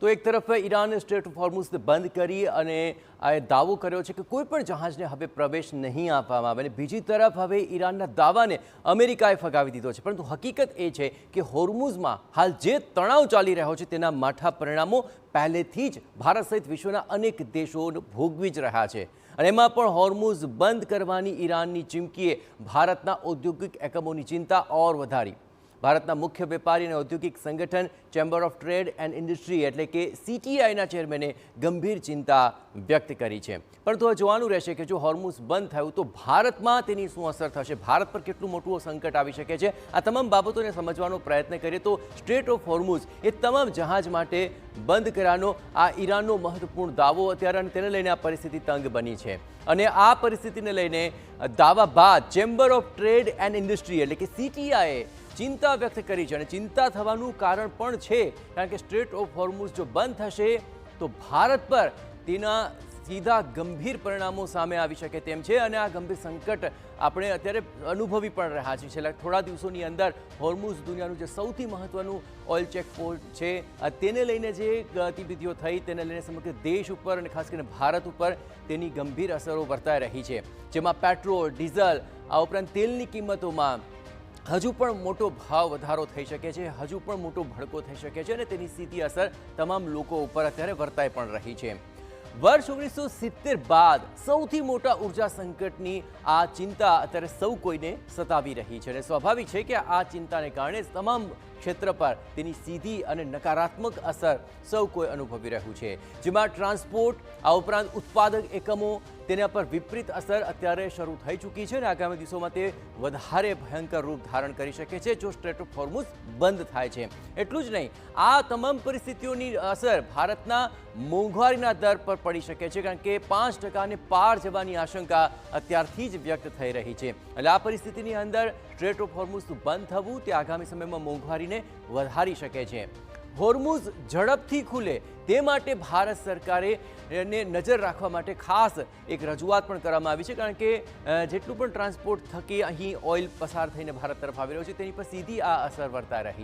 તો એક તરફ ઈરાને સ્ટ્રેટ ઓફ હોર્મુઝને બંધ કરી અને આ દાવો કર્યો છે કે કોઈ પણ જહાજને હવે પ્રવેશ નહીં આપવામાં આવે, અને બીજી તરફ હવે ઈરાનના દાવાને અમેરિકાએ ફગાવી દીધો છે. પરંતુ હકીકત એ છે કે હોર્મુઝમાં હાલ જે તણાવ ચાલી રહ્યો છે તેના માઠા પરિણામો પહેલેથી જ ભારત સહિત વિશ્વના અનેક દેશો ભોગવી જ રહ્યા છે. અને એમાં પણ હોર્મુઝ બંધ કરવાની ઈરાનની ચીમકીએ ભારતના ઔદ્યોગિક એકમોની ચિંતા ઓર વધારી. ભારતના મુખ્ય વેપારી અને ઔદ્યોગિક સંગઠન chamber of trade and industry એટલે કે CTIના ચેરમેને ગંભીર ચિંતા વ્યક્ત કરી છે. પરંતુ હવે જોવાનું રહેશે કે જો હોર્મુઝ બંધ થયું તો ભારતમાં તેની શું અસર થશે, ભારત પર કેટલું મોટું સંકટ આવી શકે છે. આ તમામ બાબતોને સમજવાનો પ્રયત્ન કરીએ તો સ્ટ્રેટ ઓફ હોર્મુઝ એ તમામ જહાજ માટે બંધ કરવાનો આ ઈરાનનો મહત્વપૂર્ણ દાવો અત્યારે, અને તેને લઈને આ પરિસ્થિતિ તંગ બની છે. અને આ પરિસ્થિતિને લઈને દાવા બાદ chamber of trade and industry એટલે કે CTIએ ચિંતા વ્યક્ત કરી છે. અને ચિંતા થવાનું કારણ પણ છે કારણ કે સ્ટ્રેટ ઓફ હોર્મુઝ જો બંધ થશે તો ભારત પર તેના સીધા ગંભીર પરિણામો સામે આવી શકે તેમ છે. અને આ ગંભીર સંકટ આપણે અત્યારે અનુભવી પણ રહ્યા છીએ. છેલ્લા થોડા દિવસોની અંદર હોર્મુઝ દુનિયાનું જે સૌથી મહત્વનું ઓઇલ ચેકપોસ્ટ છે તેને લઈને જે ગતિવિધિઓ થઈ તેને લઈને સમગ્ર દેશ ઉપર અને ખાસ કરીને ભારત ઉપર તેની ગંભીર અસરો વર્તાઈ રહી છે. જેમાં પેટ્રોલ, ડીઝલ આ ઉપરાંત તેલની કિંમતોમાં હજુ પણ મોટો ભાવ વધારો થઈ શકે છે, હજુ પણ મોટો ભડકો થઈ શકે છે, અને તેની સીધી અસર તમામ લોકો ઉપર અત્યારે વર્તાઈ પણ રહી છે. વર્ષ 1970 બાદ સૌથી મોટા ઉર્જા સંકટની આ ચિંતા અત્યારે સૌ કોઈને સતાવી રહી છે. અને સ્વાભાવિક છે કે આ ચિંતાને કારણે તમામ ક્ષેત્ર પર તેની સીધી અને નકારાત્મક અસર સૌ કોઈ અનુભવી રહ્યું છે. જેમાં ટ્રાન્સપોર્ટ આ ઉપરાંત ઉત્પાદક એકમો તેના પર વિપરીત અસર અત્યારે શરૂ થઈ ચૂકી છે. અને આગામી દિવસોમાં તે વધારે ભયંકર રૂપ ધારણ કરી શકે છે જો સ્ટ્રેટ ઓફ હોર્મુઝ બંધ થાય છે. એટલું જ નહીં, આ તમામ પરિસ્થિતિઓની અસર ભારતના મોંઘવારીના દર પર પડી શકે છે, કારણ કે 5%ને પાર જવાની આશંકા અત્યારથી જ વ્યક્ત થઈ રહી છે. એટલે આ પરિસ્થિતિની અંદર સ્ટ્રેટ ઓફ હોર્મુઝ બંધ થવું તે આગામી સમયમાં મોંઘવારીને વધારી શકે છે. હોર્મુઝ ઝડપથી ખુલે તે માટે ભારત સરકારે એને નજર રાખવા માટે ખાસ એક રજૂઆત પણ કરવામાં આવી છે. કારણ કે જેટલું પણ ટ્રાન્સપોર્ટ થકી અહીં ઓઇલ પસાર થઈને ભારત તરફ આવી રહ્યો છે તેની પર સીધી આ અસર વર્તાઈ રહી